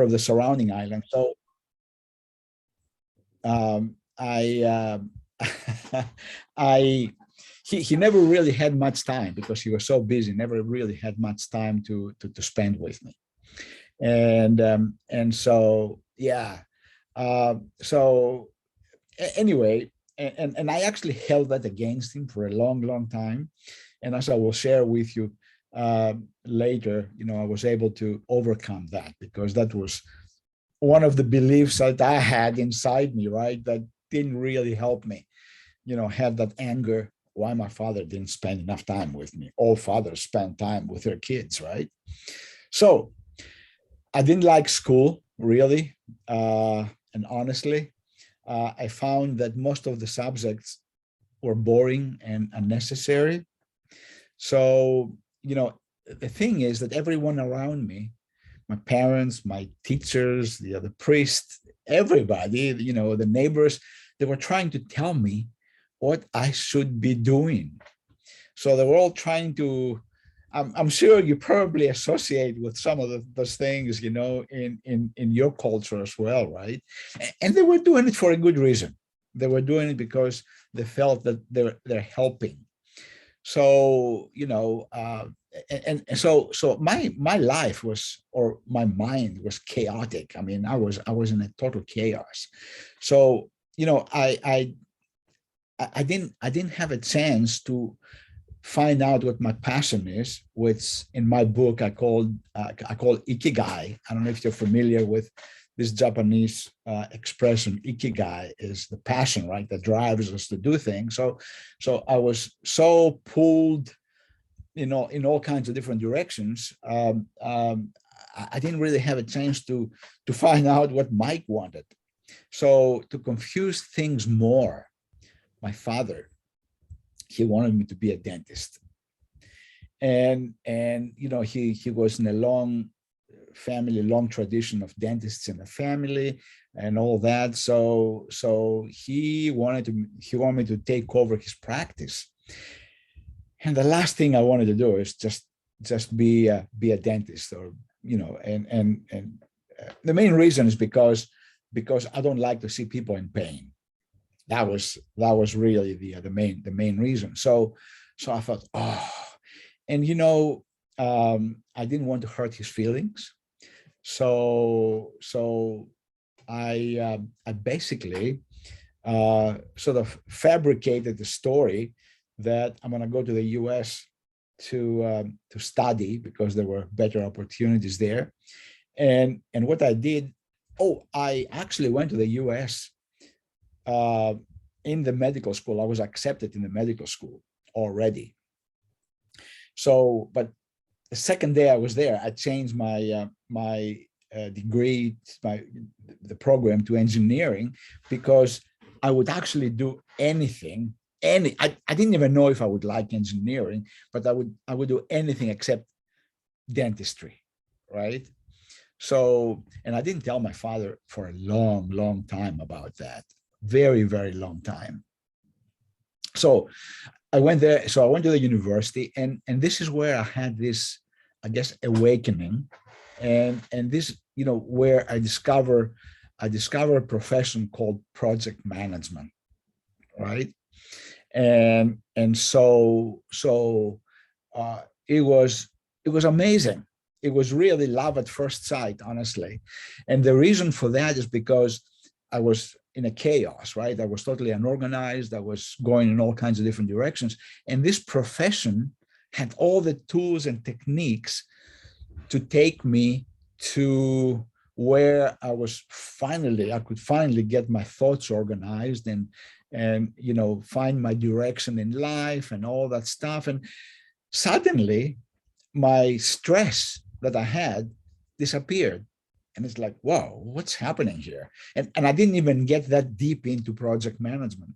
of the surrounding island. So I I he never really had much time because he was so busy. Never really had much time to spend with me, and so yeah. So anyway, and I actually held that against him for a long time, and as I will share with you later, I was able to overcome that because that was one of the beliefs that I had inside me, right? That didn't really help me, have that anger why my father didn't spend enough time with me. All fathers spend time with their kids, right? So I didn't like school, really. And honestly, I found that most of the subjects were boring and unnecessary. So, the thing is that everyone around me, my parents, my teachers, the priest, everybody, the neighbors, they were trying to tell me what I should be doing. So they were all trying to, I'm sure you probably associate with some of those things, in your culture as well, right? And they were doing it for a good reason. They were doing it because they felt that they're helping. So, and so my life was, or my mind was chaotic. I mean, I was in a total chaos. So, I didn't have a chance to find out what my passion is, which in my book I call ikigai. I don't know if you're familiar with this Japanese expression. Ikigai is the passion, right, that drives us to do things. So I was so pulled, in all kinds of different directions. I didn't really have a chance to find out what Mike wanted. So to confuse things more, my father, he wanted me to be a dentist, and he was in a long tradition of dentists in the family and all that. So he wanted me to take over his practice, and the last thing I wanted to do is just be a dentist, or and the main reason is because I don't like to see people in pain. That was really the main reason. So I thought, and I didn't want to hurt his feelings. So I basically sort of fabricated the story that I'm going to go to the U.S. to study because there were better opportunities there. And what I did, I actually went to the U.S. In the medical school. I was accepted in the medical school already. So, but the second day I was there, I changed my degree, the program, to engineering, because I would actually do anything. I didn't even know if I would like engineering, but I would do anything except dentistry, right? So, and I didn't tell my father for a long time about that. Very, very long time. So I went there. So I went to the university, and this is where I had this, I guess, awakening, and this, where I discovered a profession called project management, right? And so it was amazing. It was really love at first sight, honestly. And the reason for that is because I was in a chaos, right? I was totally unorganized. I was going in all kinds of different directions. And this profession had all the tools and techniques to take me to where I could finally get my thoughts organized and find my direction in life and all that stuff. And suddenly my stress that I had disappeared. And it's like, whoa, what's happening here? And I didn't even get that deep into project management.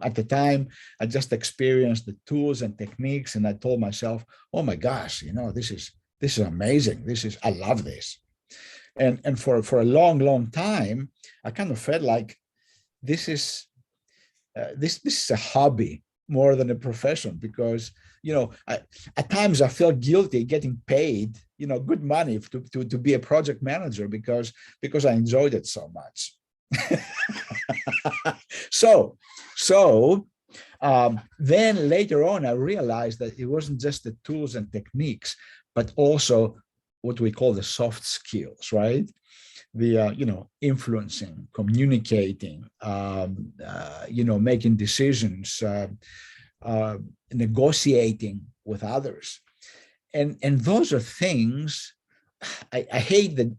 At the time, I just experienced the tools and techniques, and I told myself, oh my gosh, this is amazing. I love this. And for a long time, I kind of felt like this is a hobby. more than a profession, because at times I felt guilty getting paid good money to be a project manager, because I enjoyed it so much. so then later on I realized that it wasn't just the tools and techniques, but also what we call the soft skills, right? The influencing, communicating, making decisions, negotiating with others, and those are things I hate them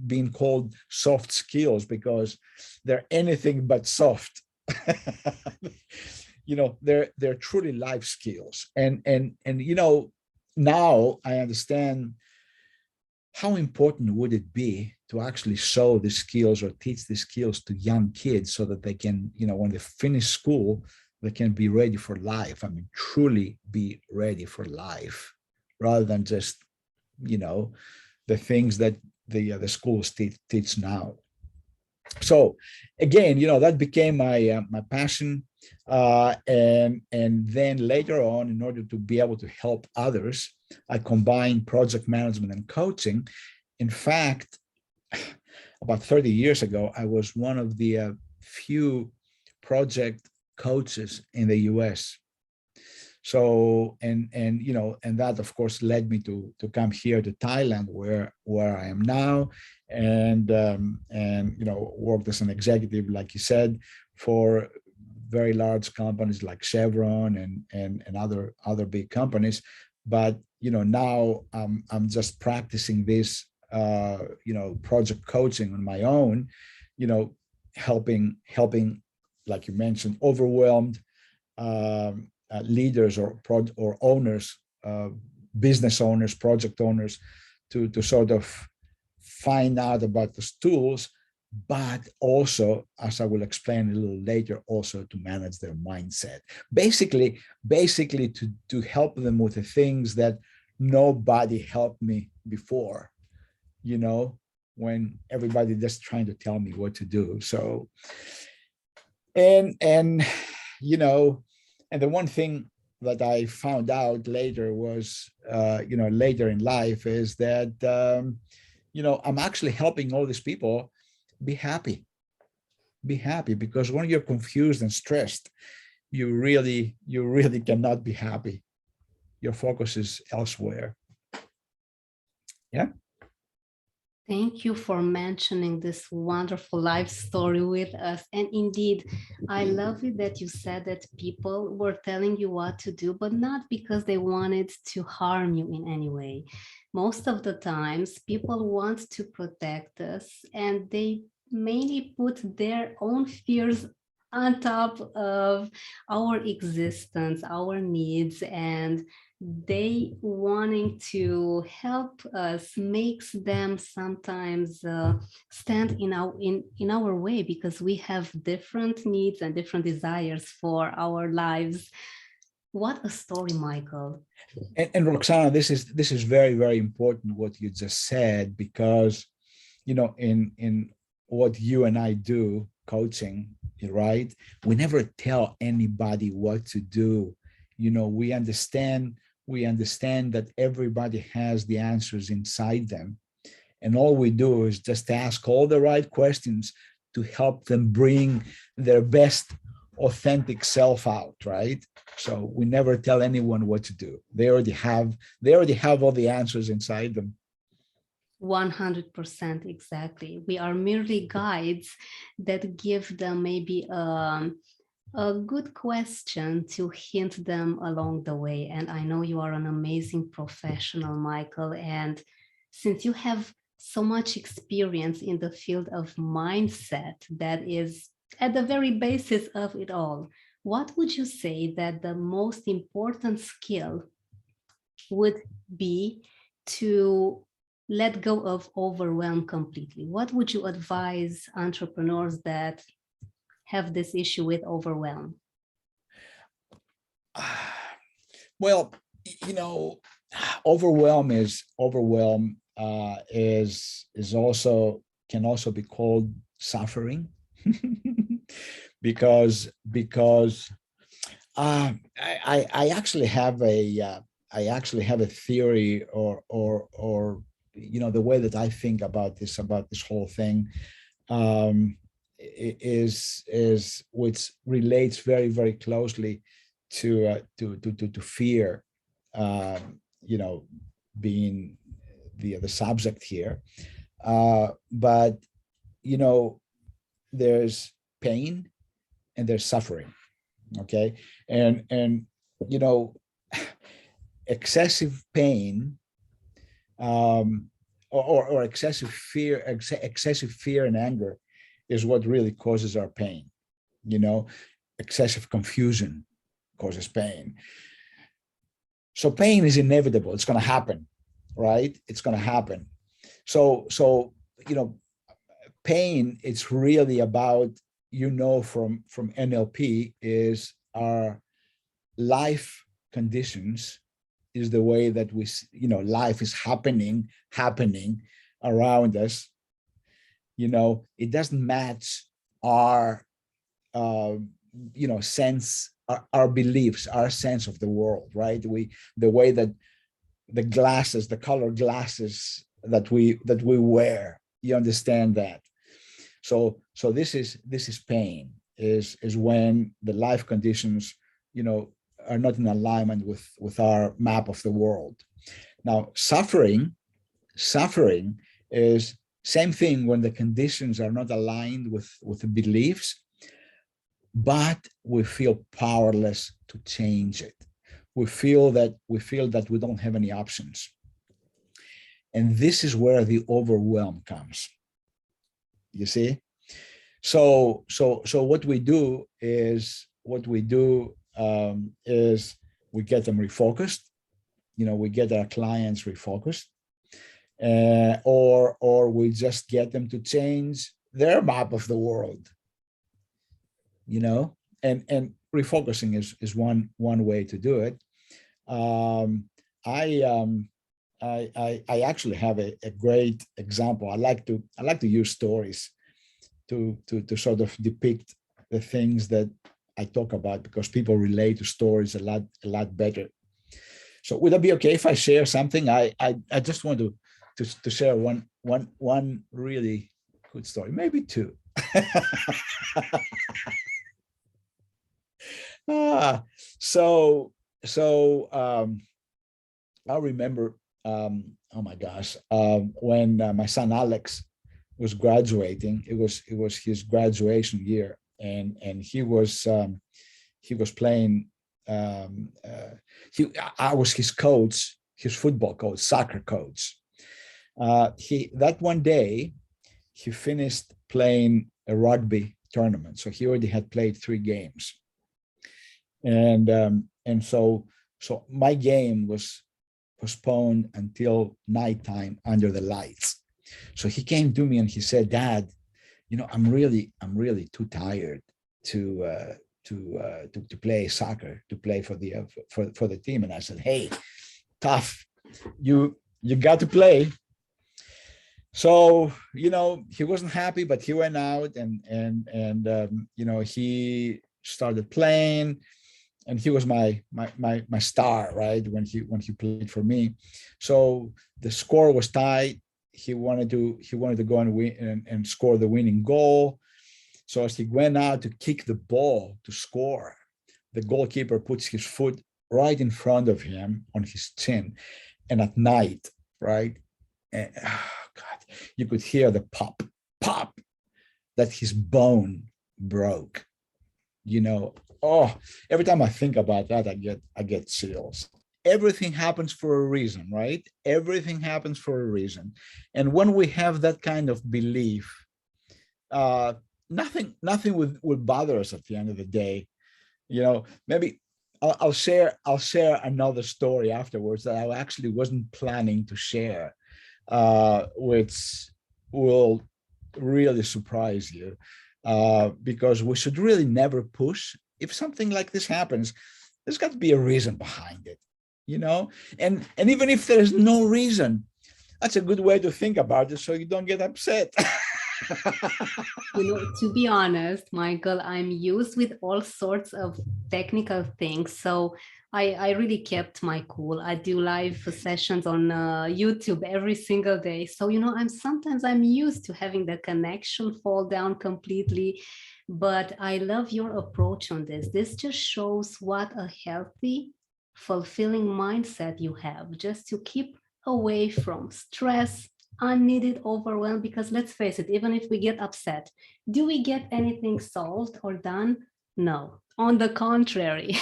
being called soft skills, because they're anything but soft. They're truly life skills, and now I understand how important would it be to actually show the skills or teach the skills to young kids, so that they can, when they finish school, they can be ready for life. I mean, truly be ready for life, rather than just, the things that the schools teach now. So again, that became my passion. And then later on, in order to be able to help others, I combined project management and coaching. In fact, about 30 years ago, I was one of the few project coaches in the US. So, and that of course led me to come here to Thailand, where I am now, and worked as an executive, like you said, for very large companies like Chevron and other big companies. But now I'm just practicing this project coaching on my own, helping, like you mentioned, overwhelmed leaders or owners, business owners, project owners, to sort of find out about those tools, but also, as I will explain a little later, also to manage their mindset. Basically to help them with the things that nobody helped me before, when everybody just trying to tell me what to do. So, and the one thing that I found out later was, later in life, is that, I'm actually helping all these people be happy, because when you're confused and stressed, you really cannot be happy. Your focus is elsewhere. Yeah. Thank you for mentioning this wonderful life story with us. And indeed, I love it that you said that people were telling you what to do, but not because they wanted to harm you in any way. Most of the times, people want to protect us, and they mainly put their own fears on top of our existence, our needs, and they wanting to help us makes them sometimes stand in our way, because we have different needs and different desires for our lives. What a story, Michael. And Roxana, this is very, very important what you just said, because in what you and I do, coaching, right, we never tell anybody what to do. We understand that everybody has the answers inside them, and all we do is just ask all the right questions to help them bring their best authentic self out, right? So we never tell anyone what to do. They already have all the answers inside them. 100% exactly. We are merely guides that give them maybe a good question to hint them along the way. And I know you are an amazing professional, Michael. And since you have so much experience in the field of mindset, that is at the very basis of it all, what would you say that the most important skill would be to let go of overwhelm completely? What would you advise entrepreneurs that have this issue with overwhelm? Well, overwhelm is also, can also be called suffering. because I actually have a theory, or the way that I think about this whole thing, is which relates very, very closely to fear, being the subject here. But there's pain and there's suffering. Okay, and excessive pain, or excessive fear and anger is what really causes our pain. Excessive confusion causes pain. So pain is inevitable. It's going to happen, right? It's going to happen. So pain, it's really about, from NLP, is our life conditions, is the way that we, life is happening around us. It doesn't match our, sense, our beliefs, our sense of the world, right? The way that the color glasses that we wear, you understand that. So this is pain, is when the life conditions, are not in alignment with our map of the world. Now, suffering is same thing, when the conditions are not aligned with the beliefs, but we feel powerless to change it. We feel that we don't have any options. And this is where the overwhelm comes. You see? So what we do is we get them refocused. We get our clients refocused, or we just get them to change their map of the world. And refocusing is one way to do it. I actually have a great example. I like to use stories to sort of depict the things that I talk about, because people relate to stories a lot better. So would that be okay if I share something? I just want to share one really good story, maybe two. So I remember, oh my gosh, when my son Alex was graduating. It was his graduation year, and he was playing. I was his coach, his football coach, soccer coach. That one day, he finished playing a rugby tournament, so he already had played 3 games, and so my game was postponed until nighttime under the lights. So he came to me and he said, "Dad, I'm really too tired to play soccer, to play for the team." And I said, "Hey, tough, you got to play." So he wasn't happy, but he went out and he started playing, and he was my star, right? When he played for me. So the score was tied. He wanted to go and win and score the winning goal. So as he went out to kick the ball to score, the goalkeeper puts his foot right in front of him on his chin. And at night, right? And, oh God, you could hear the pop, that his bone broke. Oh, every time I think about that, I get chills. Everything happens for a reason, right? Everything happens for a reason. And when we have that kind of belief, nothing would bother us at the end of the day. Maybe I'll share another story afterwards that I actually wasn't planning to share, which will really surprise you, because we should really never push. If something like this happens, there's got to be a reason behind it, and even if there's no reason, that's a good way to think about it, so you don't get upset. You know, to be honest, Michael, I'm used with all sorts of technical things. So I really kept my cool. I do live sessions on YouTube every single day. So, you know, I'm used to having the connection fall down completely. But I love your approach on this. This just shows what a healthy, fulfilling mindset you have, just to keep away from stress, unneeded overwhelm. Because let's face it, even if we get upset, do we get anything solved or done? No, on the contrary.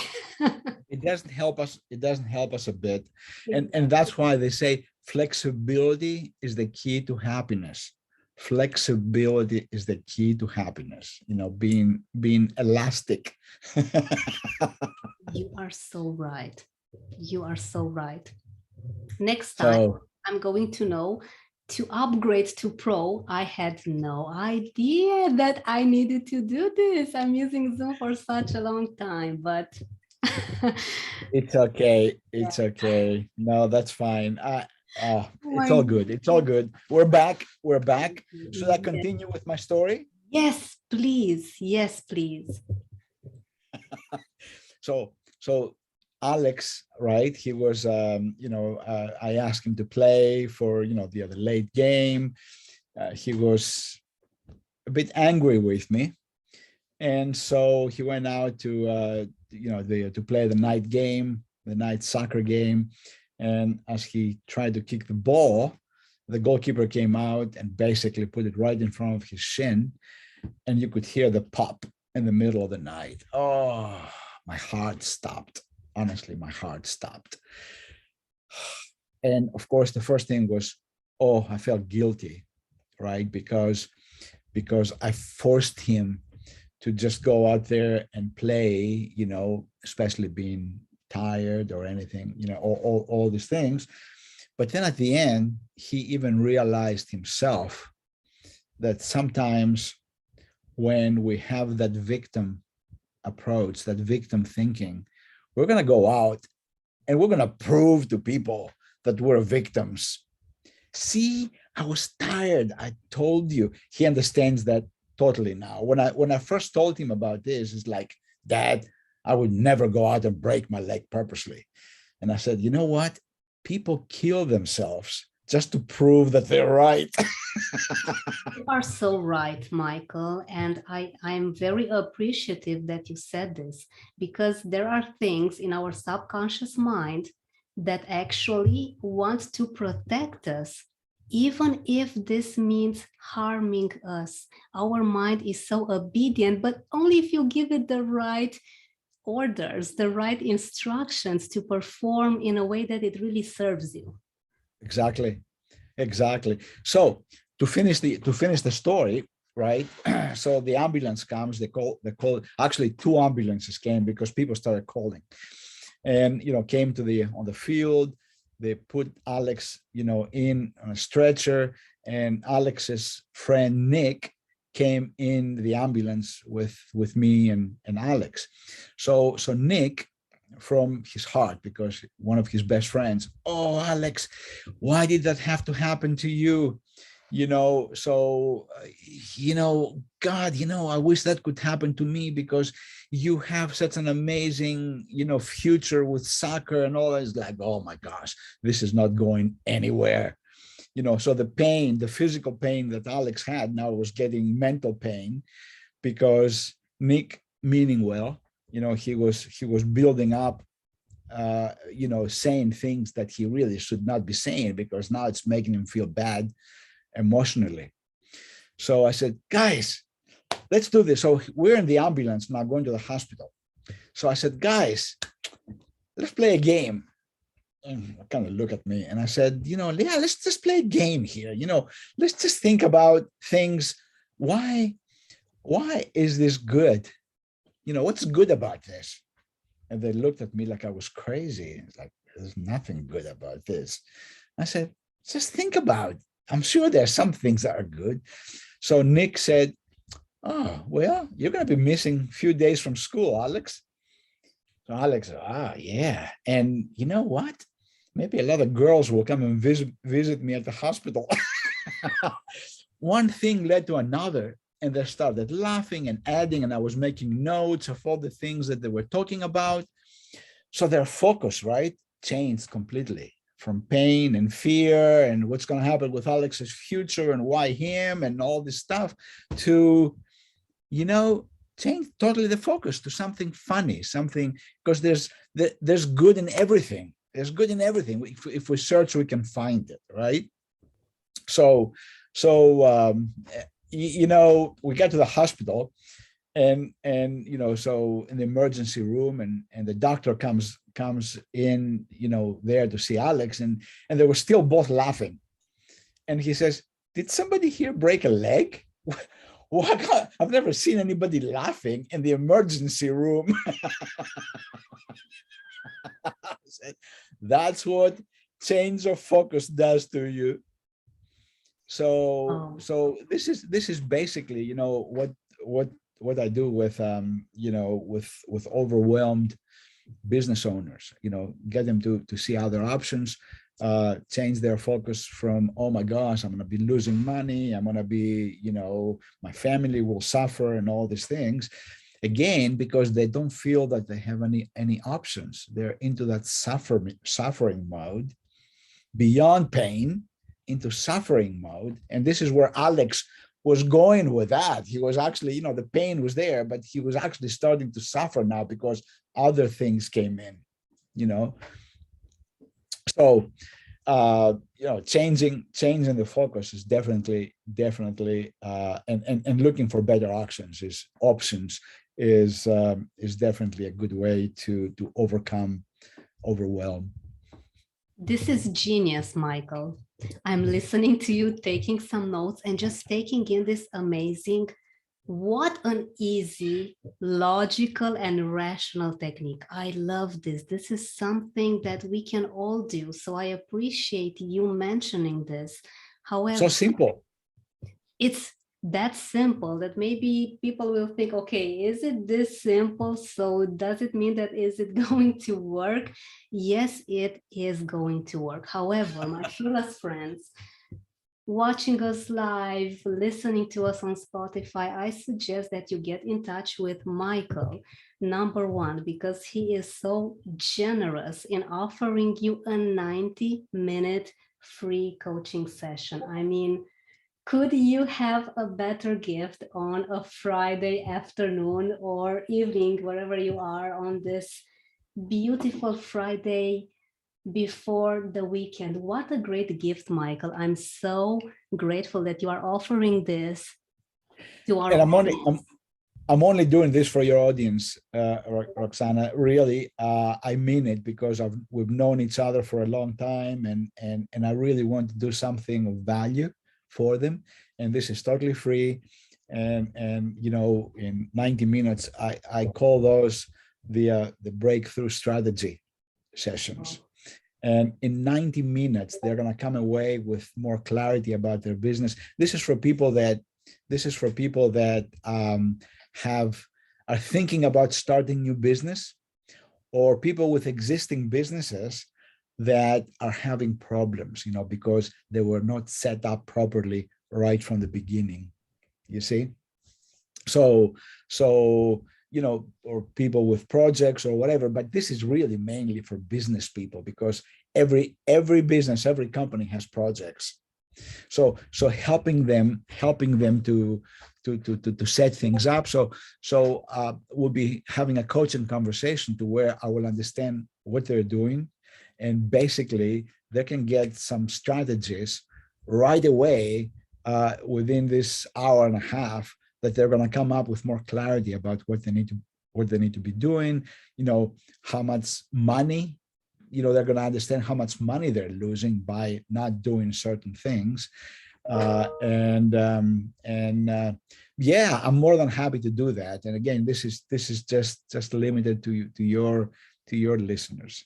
It doesn't help us. It doesn't help us a bit. And Exactly. that's why they say flexibility is the key to happiness. Flexibility is the key to happiness, you know, being elastic. You are so right. You are so right. Next time, So I'm going to know to upgrade to pro. I had no idea that I needed to do this. I'm using Zoom for such a long time, but it's okay. yeah. It's okay. No, that's fine. Oh It's my all good. It's all good. We're back. We're back. Should I God. continue with my story? Yes, please. Yes, please. So Alex, right? He was, I asked him to play for, the other late game. He was a bit angry with me, and so he went out to, to play the night game, the night soccer game. And as he tried to kick the ball, the goalkeeper came out and basically put it right in front of his shin, and you could hear the pop in the middle of the night. Oh, my heart stopped. Honestly, my heart stopped. And of course, the first thing was, oh, I felt guilty, right? Because I forced him to just go out there and play, especially being tired or anything, all these things. But then at the end, he even realized himself that sometimes when we have that victim approach, that victim thinking, we're going to go out and we're going to prove to people that we're victims. See, I was tired. I told you. He understands that totally now. When I first told him about this, it's like, Dad, I would never go out and break my leg purposely. And I said, you know what? People kill themselves just to prove that they're right. You are so right, Michael. And I'm very appreciative that you said this, because there are things in our subconscious mind that actually want to protect us, even if this means harming us. Our mind is so obedient, but only if you give it the right orders, the right instructions to perform in a way that it really serves you. Exactly. Exactly. So to finish the story, right? So the ambulance comes. They call. Actually, two ambulances came because people started calling, and came on the field. They put Alex, in on a stretcher, and Alex's friend Nick came in the ambulance with me and Alex. So Nick, from his heart, because one of his best friends, oh, Alex, why did that have to happen to you? God, I wish that could happen to me, because you have such an amazing, future with soccer and all that. It's like, oh my gosh, this is not going anywhere. So the pain, the physical pain that Alex had now was getting mental pain, because Nick, meaning well, he was building up, saying things that he really should not be saying, because now it's making him feel bad emotionally. So I said, guys, let's do this. So we're in the ambulance now, going to the hospital. So I said, guys, let's play a game. And I kind of look at me and I said, yeah, let's just play a game here. Let's just think about things. Why is this good? What's good about this? And they looked at me like I was crazy. It's like, there's nothing good about this. I said, just think about it. I'm sure there's some things that are good. So Nick said, oh, well, you're going to be missing a few days from school, Alex. So Alex said, yeah. And you know what? Maybe a lot of girls will come and visit me at the hospital. one thing led to another, and they started laughing and adding, and I was making notes of all the things that they were talking about. So their focus, right, changed completely from pain and fear and what's going to happen with Alex's future and why him and all this stuff to, change totally the focus to something funny, something, because there's good in everything. There's good in everything. If we search, we can find it, right? So, we got to the hospital, and so in the emergency room, and the doctor comes in, there to see Alex, and they were still both laughing, and he says, "Did somebody here break a leg?" What? I've never seen anybody laughing in the emergency room. That's what change of focus does to you. So this is basically, what I do with with overwhelmed business owners, get them to see other options, change their focus from, oh my gosh, I'm going to be losing money, I'm going to be, my family will suffer and all these things, again, because they don't feel that they have any options. They're into that suffering mode, beyond pain into suffering mode. And this is where Alex was going with that. He was actually, the pain was there, but he was actually starting to suffer now because other things came in, So, changing the focus is definitely, and looking for better options is definitely a good way to overcome overwhelm. This is genius, Michael. I'm listening to you, taking some notes and just taking in this amazing, what an easy, logical and rational technique. I love this. This is something that we can all do. So I appreciate you mentioning this. However, so simple. It's that simple that maybe people will think, okay, is it this simple? So does it mean that is it going to work? Yes, it is going to work. However, my fearless friends, watching us live, listening to us on Spotify, I suggest that you get in touch with Michael, number one, because he is so generous in offering you a 90-minute free coaching session. I mean, could you have a better gift on a Friday afternoon or evening, wherever you are on this beautiful Friday before the weekend? What a great gift, Michael. I'm so grateful that you are offering this to our And audience. I'm only doing this for your audience, Roxana. Really, I mean it, because we've known each other for a long time, and I really want to do something of value for them. And this is totally free. And in 90 minutes, I call those the breakthrough strategy sessions. And in 90 minutes, they're going to come away with more clarity about their business. This is for people that are thinking about starting new business, or people with existing businesses that are having problems, because they were not set up properly right from the beginning. You see? So, or people with projects or whatever, but this is really mainly for business people, because every business, every company has projects. So helping them to set things up. So we'll be having a coaching conversation to where I will understand what they're doing, and basically they can get some strategies right away within this hour and a half, that they're going to come up with more clarity about what they need to be doing. How much money, they're going to understand how much money they're losing by not doing certain things. Yeah, I'm more than happy to do that. And again, this is just limited to your listeners.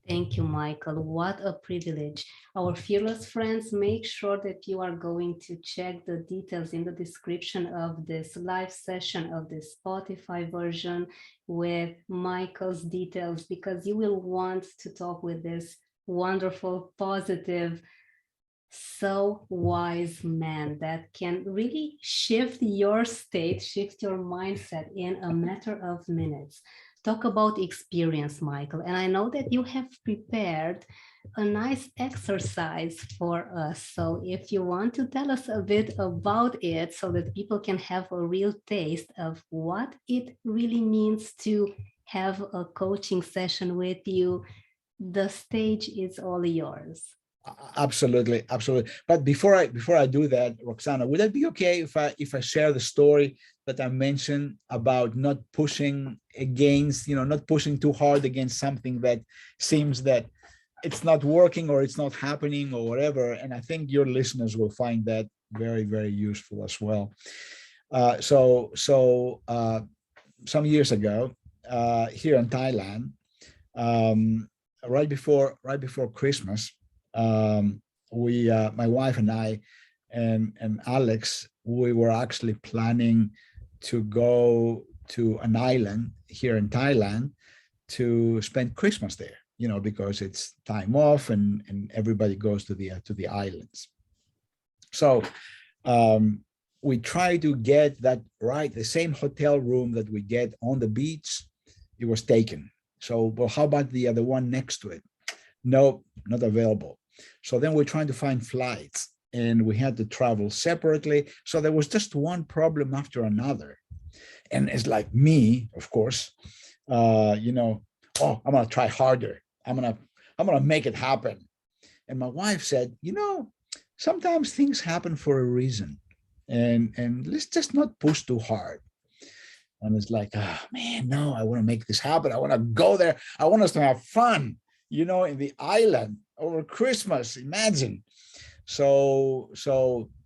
Thank you, Michael. What a privilege. Our fearless friends, make sure that you are going to check the details in the description of this live session, of this Spotify version, with Michael's details, because you will want to talk with this wonderful, positive So wise man that can really shift your state, shift your mindset in a matter of minutes. Talk about experience, Michael. And I know that you have prepared a nice exercise for us. So if you want to tell us a bit about it so that people can have a real taste of what it really means to have a coaching session with you, the stage is all yours. Absolutely, absolutely. But before I do that, Roxana, would that be okay if I share the story that I mentioned about not pushing against, not pushing too hard against something that seems that it's not working or it's not happening or whatever. And I think your listeners will find that very, very useful as well. So some years ago, here in Thailand, um, right before Christmas, we my wife and I and Alex, we were actually planning to go to an island here in Thailand to spend Christmas there, because it's time off and everybody goes to the islands. So we try to get that right, the same hotel room that we get on the beach, it was taken. So, well, how about the other one next to it? No, not available. So then we're trying to find flights and we had to travel separately. So there was just one problem after another. And it's like me, of course, oh, I'm going to try harder. I'm going to make it happen. And my wife said, sometimes things happen for a reason, and let's just not push too hard. And it's like, oh man, no, I want to make this happen. I want to go there. I want us to have fun, in the island over Christmas. Imagine. So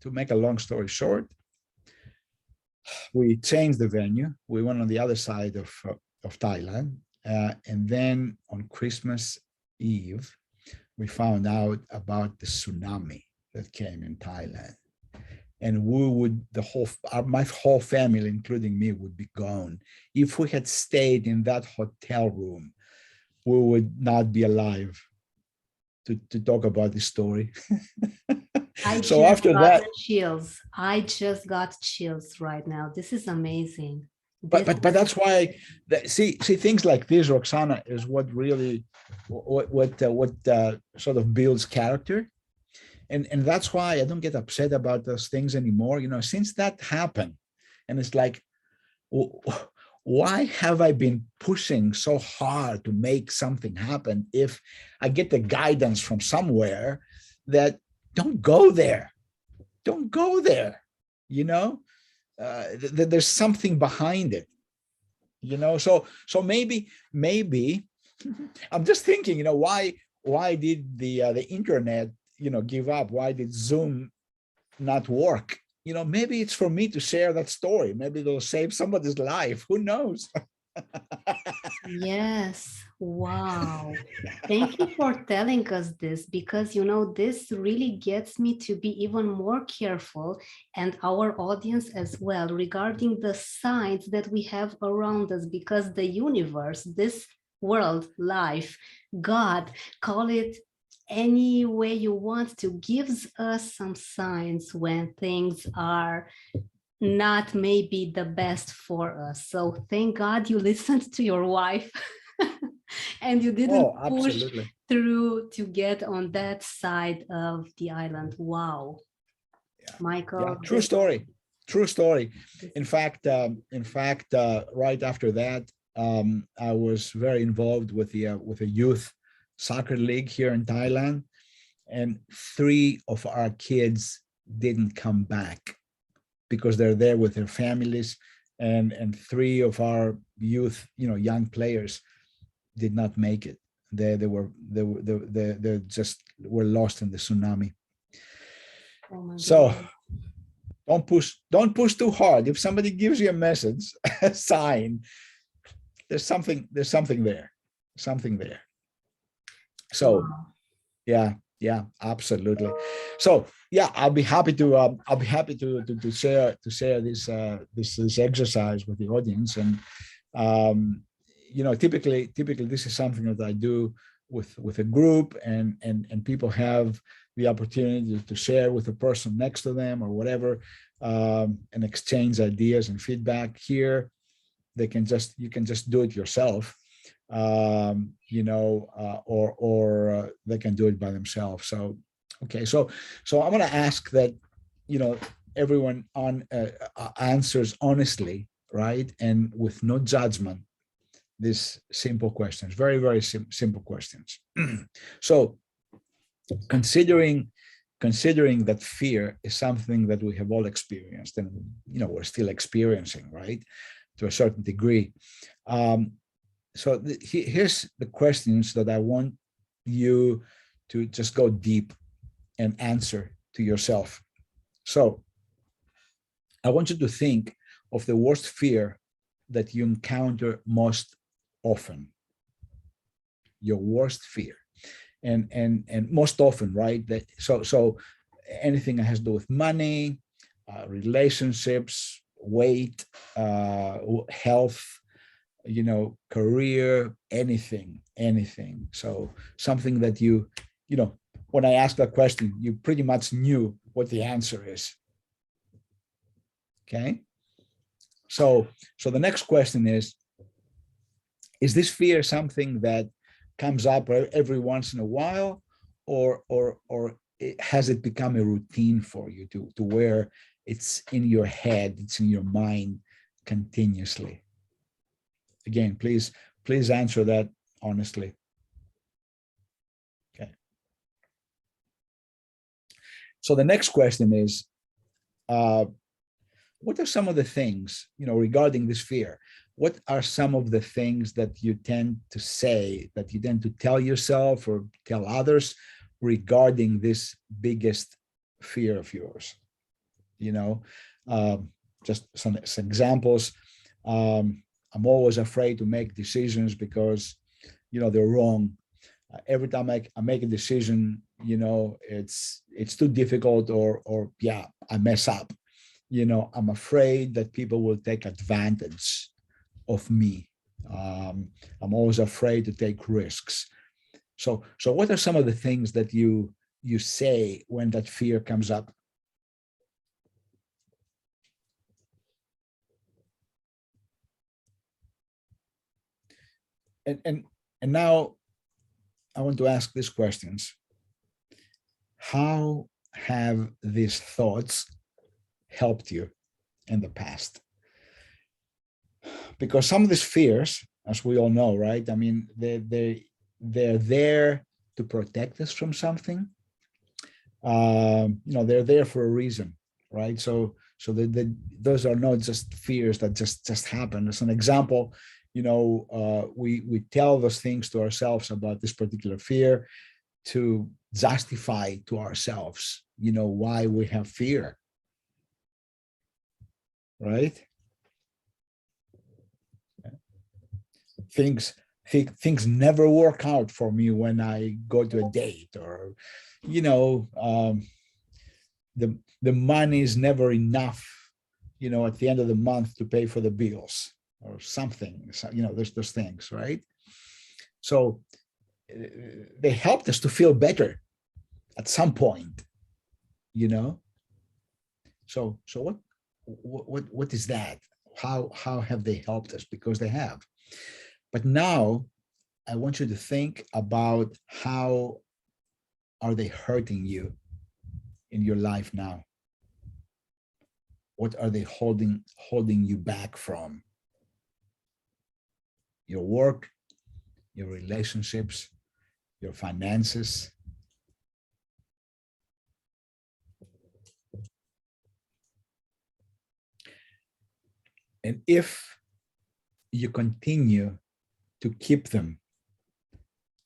to make a long story short, we changed the venue. We went on the other side of Thailand. And then on Christmas Eve, we found out about the tsunami that came in Thailand. And my whole family, including me, would be gone. If we had stayed in that hotel room, we would not be alive to talk about this story. So after that, chills. I just got chills right now. This is amazing. But that's why see things like this, Roxana, is what really what sort of builds character. And that's why I don't get upset about those things anymore. Since that happened, and it's like, why have I been pushing so hard to make something happen if I get the guidance from somewhere that don't go there, there's something behind it, so maybe I'm just thinking, why did the internet give up? Why did Zoom not work? Maybe it's for me to share that story. Maybe it'll save somebody's life. Who knows? Yes. Wow. Thank you for telling us this, because, this really gets me to be even more careful, and our audience as well, regarding the signs that we have around us, because the universe, this world, life, God, call it any way you want to, gives us some signs when things are not maybe the best for us. So thank God you listened to your wife and you didn't push through to get on that side of the island. Wow. Yeah. Michael. Yeah, true story. In fact, right after that, I was very involved with a youth soccer league here in Thailand, and 3 of our kids didn't come back because they're there with their families, and 3 of our youth, young players did not make it. They just were lost in the tsunami. Oh, so don't push too hard. If somebody gives you a message, a sign, there's something there. So yeah, absolutely. So yeah, I'll be happy to share this exercise with the audience. And typically this is something that I do with a group, and people have the opportunity to share with the person next to them or whatever, and exchange ideas and feedback. Here, you can just do it yourself, or they can do it by themselves. So, okay, so I'm going to ask that, everyone answers honestly, right, and with no judgment, these simple questions, very, very simple questions. So, considering that fear is something that we have all experienced, and we're still experiencing, right, to a certain degree. So here's the questions that I want you to just go deep and answer to yourself. So I want you to think of the worst fear that you encounter most often. Your worst fear. And most often, right? So anything that has to do with money, relationships, weight, health, career, anything. So something that when I asked that question, you pretty much knew what the answer is. Okay. So the next question is this fear something that comes up every once in a while, or has it become a routine for you to where it's in your head, it's in your mind continuously? Again, please answer that honestly. Okay. So the next question is, what are some of the things, regarding this fear? What are some of the things that you tend to say, that you tend to tell yourself or tell others regarding this biggest fear of yours? Just some examples. I'm always afraid to make decisions because, they're wrong. Every time I make a decision, it's too difficult, or yeah, I mess up. I'm afraid that people will take advantage of me. I'm always afraid to take risks. So what are some of the things that you say when that fear comes up? And now I want to ask these questions. How have these thoughts helped you in the past? Because some of these fears, as we all know, right? I mean, they're there to protect us from something. They're there for a reason, right? So those are not just fears that just happen. As an example, we tell those things to ourselves about this particular fear to justify to ourselves, why we have fear, right? Things never work out for me when I go to a date, or the money is never enough, at the end of the month to pay for the bills or something. So, there's those things, right? So they helped us to feel better at some point, So what is that? How have they helped us? Because they have. But now I want you to think about how are they hurting you in your life now? What are they holding you back from? Your work, your relationships, your finances. And if you continue to keep them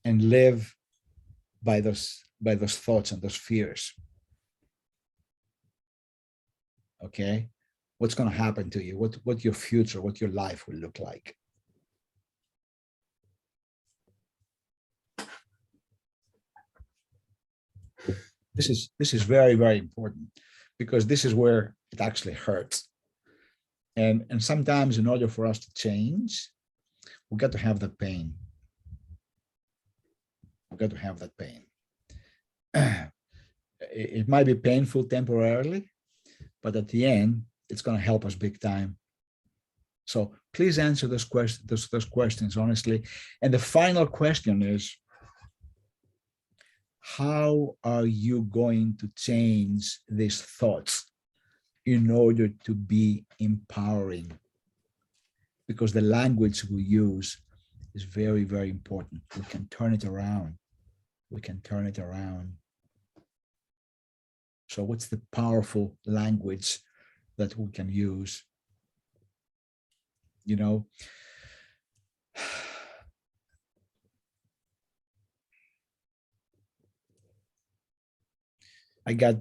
and live by those thoughts and those fears, okay, what's going to happen to you? What your future, what your life will look like? This is very, very important, because this is where it actually hurts. And sometimes in order for us to change, we got to have that pain. We got to have that pain. it might be painful temporarily, but at the end, it's going to help us big time. So please answer those questions honestly. And the final question is, how are you going to change these thoughts in order to be empowering? Because the language we use is very, very important. We can turn it around. We can turn it around. So what's the powerful language that we can use? You know, I got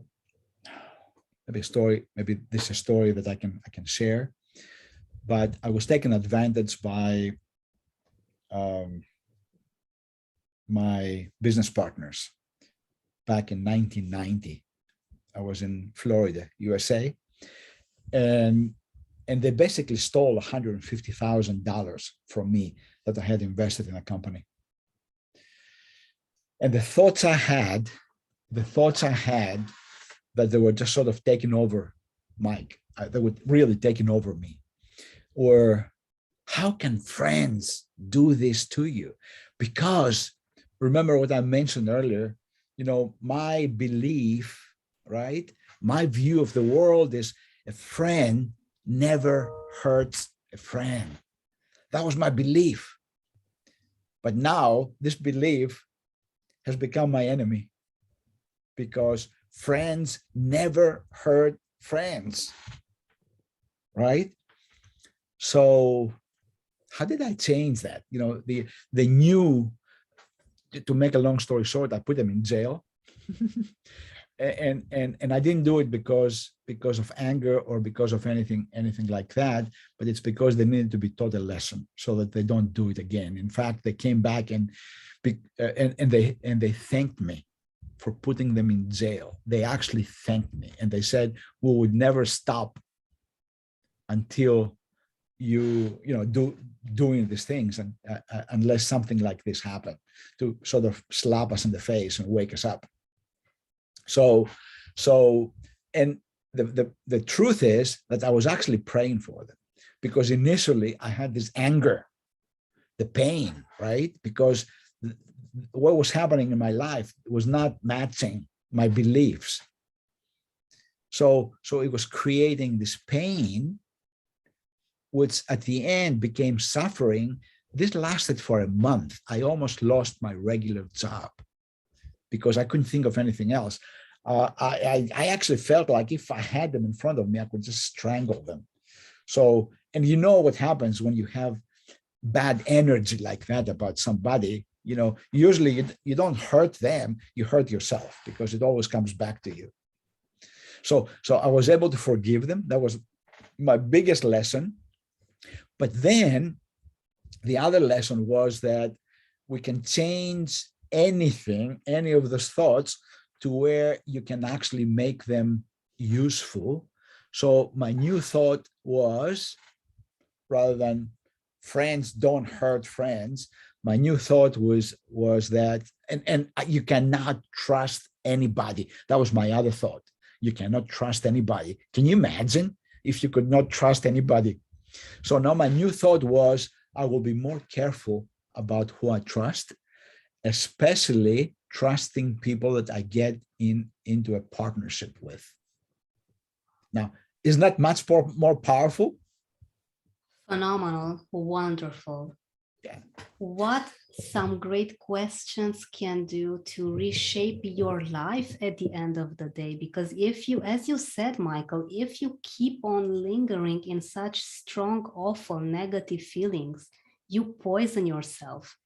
maybe a story, maybe this is a story that I can share, but I was taken advantage by my business partners back in 1990. I was in Florida, USA, and they basically stole $150,000 from me that I had invested in a company. And the thoughts I had that they were just sort of taking over Mike, they were really taking over me. Or how can friends do this to you? Because remember what I mentioned earlier, you know, my belief, right? My view of the world is a friend never hurts a friend. That was my belief. But now this belief has become my enemy, because friends never hurt friends, right? So how did I change that? You know, they knew, to make a long story short, I put them in jail. and I didn't do it because of anger or because of anything like that, but it's because they needed to be taught a lesson so that they don't do it again. In fact, they came back and they thanked me for putting them in jail. They actually thanked me, and they said, we would never stop until you know doing these things, and unless something like this happened to sort of slap us in the face and wake us up. So and the truth is that I was actually praying for them, because initially I had this anger, the pain, right? Because what was happening in my life was not matching my beliefs. So it was creating this pain, which at the end became suffering. This lasted for a month. I almost lost my regular job because I couldn't think of anything else. I actually felt like if I had them in front of me, I could just strangle them. So, and you know what happens when you have bad energy like that about somebody, you know, usually you don't hurt them, you hurt yourself, because it always comes back to you. So I was able to forgive them. That was my biggest lesson. But then the other lesson was that we can change anything, any of those thoughts, to where you can actually make them useful. So my new thought was, rather than friends don't hurt friends, my new thought was that, and you cannot trust anybody. That was my other thought. You cannot trust anybody. Can you imagine if you could not trust anybody? So now my new thought was, I will be more careful about who I trust, especially trusting people that I get into a partnership with. Now, isn't that much more powerful? Phenomenal, wonderful. Yeah. What some great questions can do to reshape your life at the end of the day? Because if you, as you said, Michael, if you keep on lingering in such strong, awful, negative feelings, you poison yourself.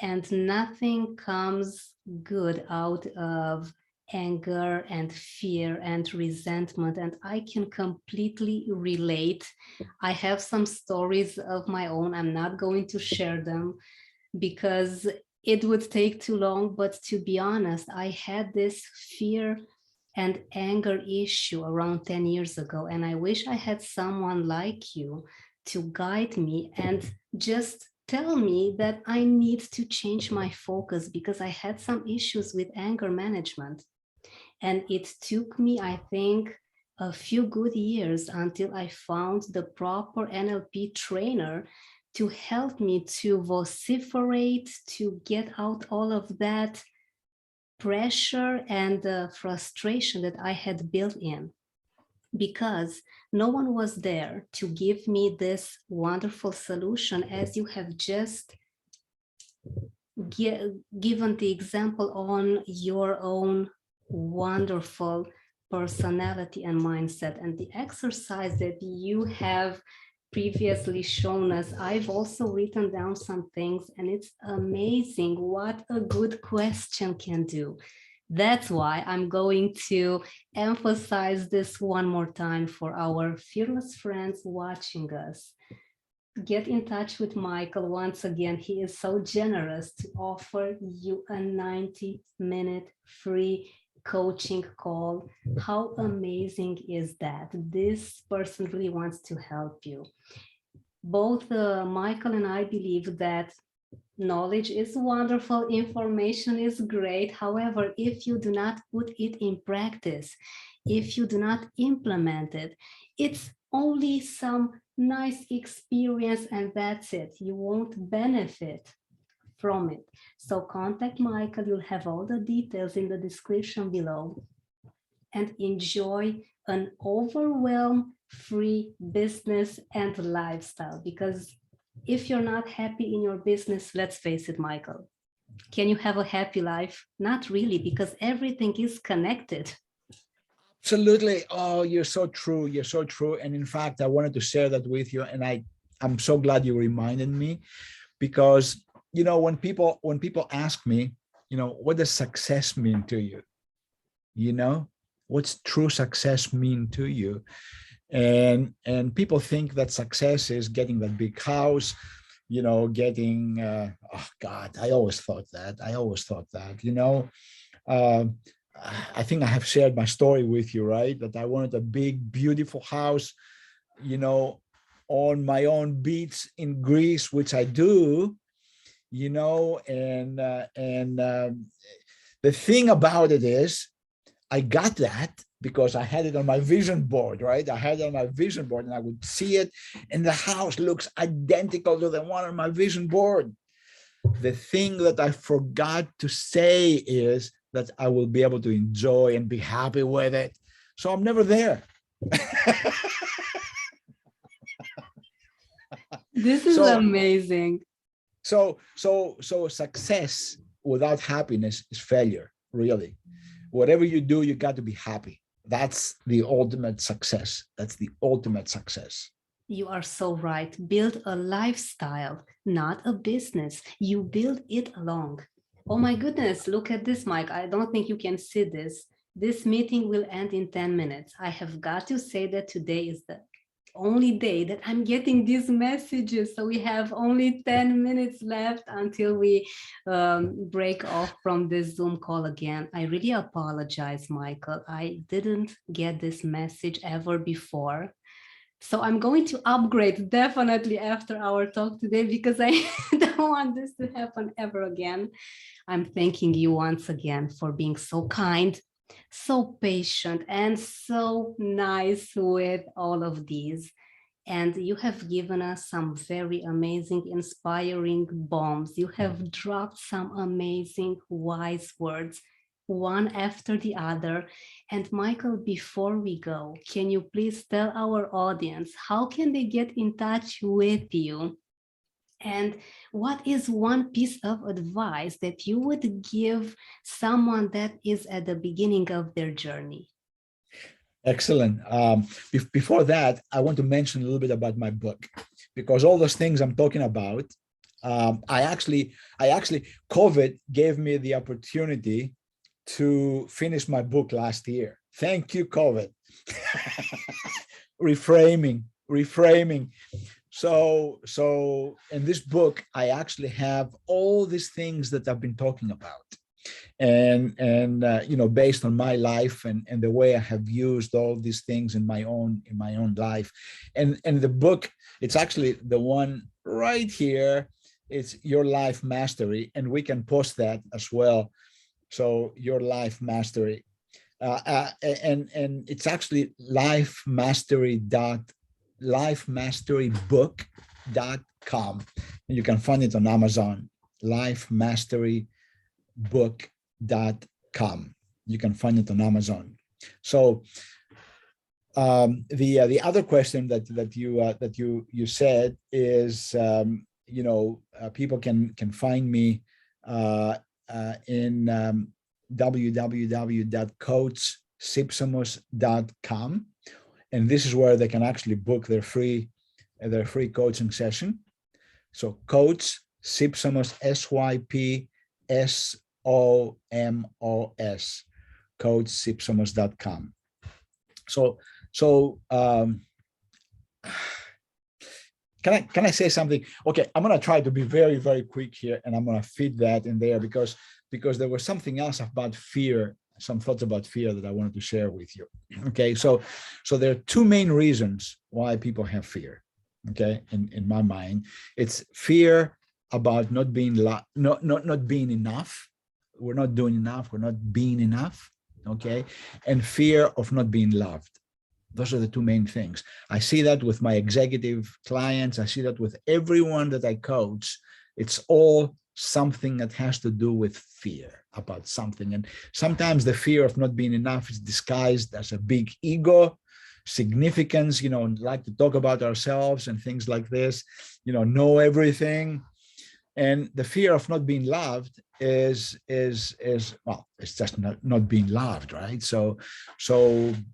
And nothing comes good out of anger and fear and resentment. And I can completely relate. I have some stories of my own. I'm not going to share them because it would take too long. But to be honest, I had this fear and anger issue around 10 years ago. And I wish I had someone like you to guide me and just tell me that I need to change my focus, because I had some issues with anger management. And it took me, I think, a few good years until I found the proper NLP trainer to help me to vociferate, to get out all of that pressure and frustration that I had built in, because no one was there to give me this wonderful solution, as you have just given the example on your own wonderful personality and mindset. And the exercise that you have previously shown us, I've also written down some things, and it's amazing what a good question can do. That's why I'm going to emphasize this one more time for our fearless friends watching us. Get in touch with Michael once again. He is so generous to offer you a 90-minute free coaching call. How amazing is that? This person really wants to help you. Both Michael and I believe that knowledge is wonderful, information is great. However, if you do not put it in practice, if you do not implement it, it's only some nice experience and that's it. You won't benefit from it. So contact Michael. You'll have all the details in the description below, and enjoy an overwhelm-free business and lifestyle. Because if you're not happy in your business, let's face it, Michael, can you have a happy life? Not really, because everything is connected. Absolutely. Oh, you're so true. You're so true. And in fact, I wanted to share that with you. And I'm so glad you reminded me, because, you know, when people ask me, you know, what does success mean to you? You know, what's true success mean to you? And people think that success is getting that big house, you know, getting, oh God, I always thought that, you know, I think I have shared my story with you, right? That I wanted a big, beautiful house, you know, on my own beach in Greece, which I do, you know, and the thing about it is, I got that because I had it on my vision board, right? I had it on my vision board and I would see it, and the house looks identical to the one on my vision board. The thing that I forgot to say is that I will be able to enjoy and be happy with it. So I'm never there. This is amazing. So success without happiness is failure, really. Whatever you do, you got to be happy. That's the ultimate success. That's the ultimate success. You are so right. Build a lifestyle, not a business. You build it along. Oh my goodness, look at this, Mike. I don't think you can see this. This meeting will end in 10 minutes. I have got to say that today is the only day that I'm getting these messages. So we have only 10 minutes left until we break off from this Zoom call again. I really apologize, Michael. I didn't get this message ever before. So I'm going to upgrade definitely after our talk today, because I don't want this to happen ever again. I'm thanking you once again for being so kind, so patient, and so nice with all of these. And you have given us some very amazing, inspiring bombs. You have dropped some amazing, wise words, one after the other. And Michael, before we go, can you please tell our audience how can they get in touch with you? And what is one piece of advice that you would give someone that is at the beginning of their journey? Excellent. Before that, I want to mention a little bit about my book, because all those things I'm talking about, I actually, COVID gave me the opportunity to finish my book last year. Thank you, COVID. reframing. So in this book, I actually have all these things that I've been talking about, and you know, based on my life and the way I have used all these things in my own life. And the book, it's actually the one right here. It's Your Life Mastery, and we can post that as well. So Your Life Mastery. And it's actually lifemasterybook.com, and you can find it on Amazon. Lifemasterybook.com. You can find it on Amazon. So the other question that you said is, people can find me in www.coachsypsomos.com, and this is where they can actually book their free coaching session. So Coach Sypsomos, SYPSOMOS, coachsypsomos.com. So can I say something? Okay, I'm gonna try to be very, very quick here, and I'm gonna fit that in there because there was something else about fear, some thoughts about fear that I wanted to share with you. Okay, so there are two main reasons why people have fear. Okay, in my mind, it's fear about not being not being enough. We're not doing enough. We're not being enough. Okay, and fear of not being loved. Those are the two main things. I see that with my executive clients. I see that with everyone that I coach. It's all something that has to do with fear about something. And sometimes the fear of not being enough is disguised as a big ego, significance, like to talk about ourselves and things like this, know everything. And the fear of not being loved is well, it's just not being loved, right? So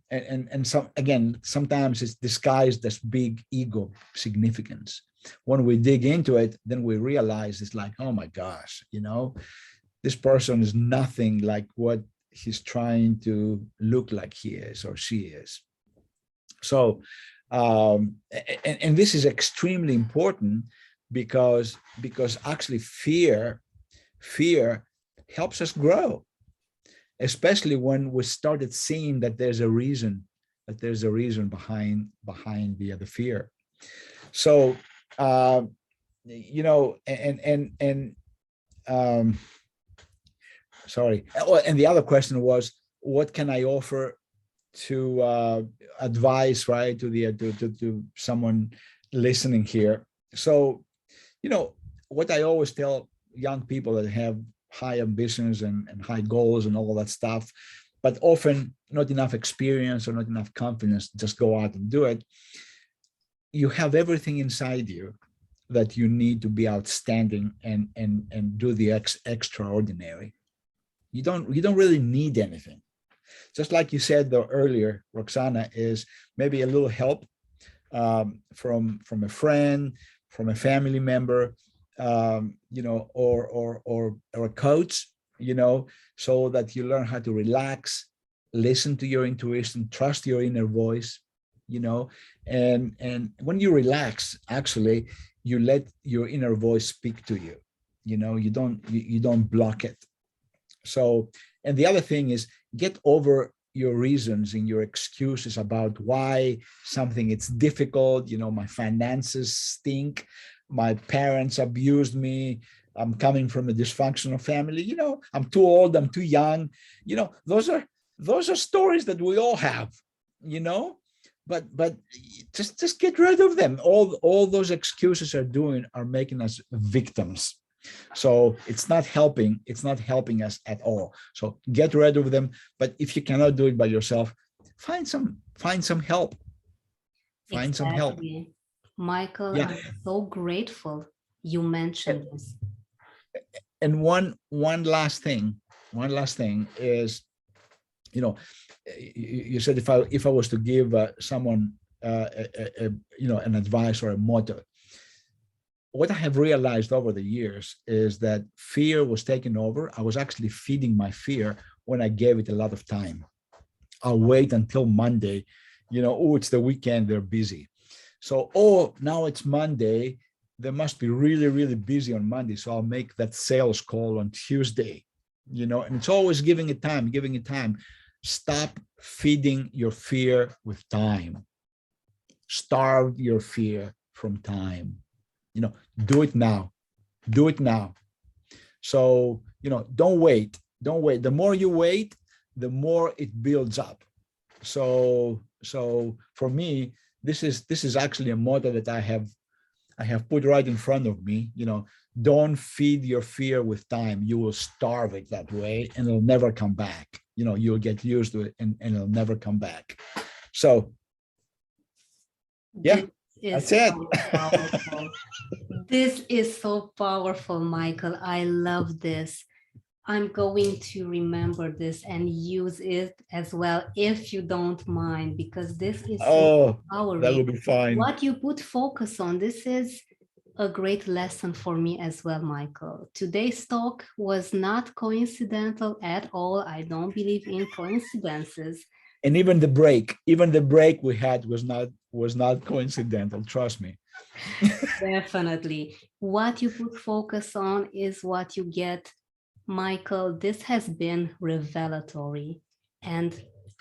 again, sometimes it's disguised as big ego significance. When we dig into it, then we realize it's like, oh my gosh, this person is nothing like what he's trying to look like he is or she is. So and this is extremely important because actually fear helps us grow, especially when we started seeing that there's a reason behind the fear. So sorry. And the other question was, what can I offer to advice, right, to someone listening here? So what I always tell young people that have high ambitions and high goals and all that stuff, but often not enough experience or not enough confidence to just go out and do it. You have everything inside you that you need to be outstanding and do the extraordinary. You don't really need anything. Just like you said though earlier, Roxana, is maybe a little help from a friend, from a family member, or a coach, so that you learn how to relax, listen to your intuition, trust your inner voice, and when you relax, actually, you let your inner voice speak to you. You don't block it. So, and the other thing is, get over your reasons and your excuses about why something it's difficult. My finances stink, my parents abused me, I'm coming from a dysfunctional family, I'm too old, I'm too young. Those are stories that we all have, but just get rid of them. All those excuses are making us victims. So it's not helping us at all. So get rid of them. But if you cannot do it by yourself, find some help. Find some help. Michael, yeah. I'm so grateful you mentioned this. And one last thing is, you said if I was to give someone an advice or a motto, what I have realized over the years is that fear was taken over. I was actually feeding my fear when I gave it a lot of time. I'll wait until Monday, it's the weekend, they're busy. So, now it's Monday, they must be really, really busy on Monday. So I'll make that sales call on Tuesday, and it's always giving it time. Stop feeding your fear with time. Starve your fear from time. Do it now. So, don't wait. The more you wait, the more it builds up. So for me, this is actually a motto that I have put right in front of me. Don't feed your fear with time. You will starve it that way, and it'll never come back. You'll get used to it, and it'll never come back. So yeah, This that's is it. so powerful. This is so powerful, Michael. I love this. I'm going to remember this and use it as well, if you don't mind, because this is so Oh, that will empowering. be fine. What you put focus on, this is a great lesson for me as well, Michael. Today's talk was not coincidental at all. I don't believe in coincidences. And even the break we had was not coincidental. Trust me. Definitely. What you put focus on is what you get. Michael, this has been revelatory and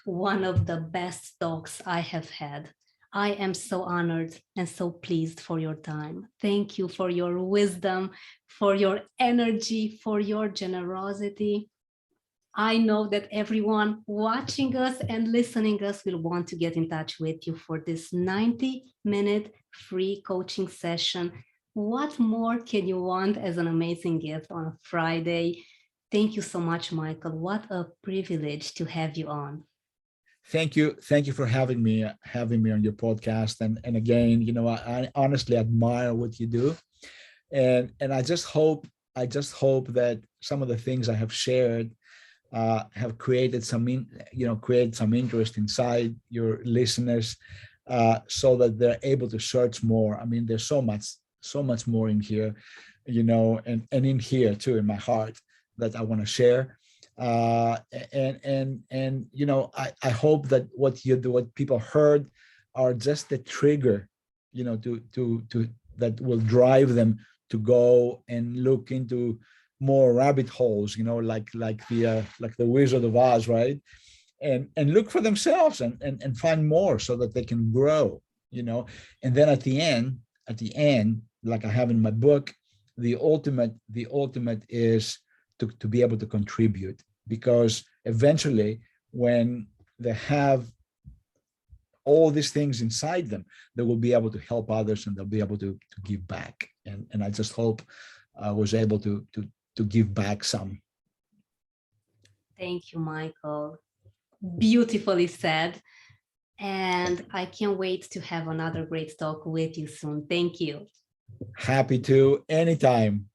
one of the best talks I have had. I am so honored and so pleased for your time. Thank you for your wisdom, for your energy, for your generosity. I know that everyone watching us and listening us will want to get in touch with you for this 90-minute free coaching session. What more can you want as an amazing gift on a Friday? Thank you so much, Michael. What a privilege to have you on. Thank you for having me on your podcast. And again, I honestly admire what you do, and I just hope that some of the things I have shared have created create some interest inside your listeners, so that they're able to search more. I mean, there's so much more in here, and in here too, in my heart, that I want to share. I hope that what people heard are just the trigger, to that will drive them to go and look into more rabbit holes, like the Wizard of Oz, right? And look for themselves and find more, so that they can grow, and then at the end, like I have in my book, the ultimate is to be able to contribute, because eventually, when they have all these things inside them, they will be able to help others, and they'll be able to give back. And I just hope I was able to give back some. Thank you, Michael. Beautifully said. And I can't wait to have another great talk with you soon. Thank you. Happy to, anytime.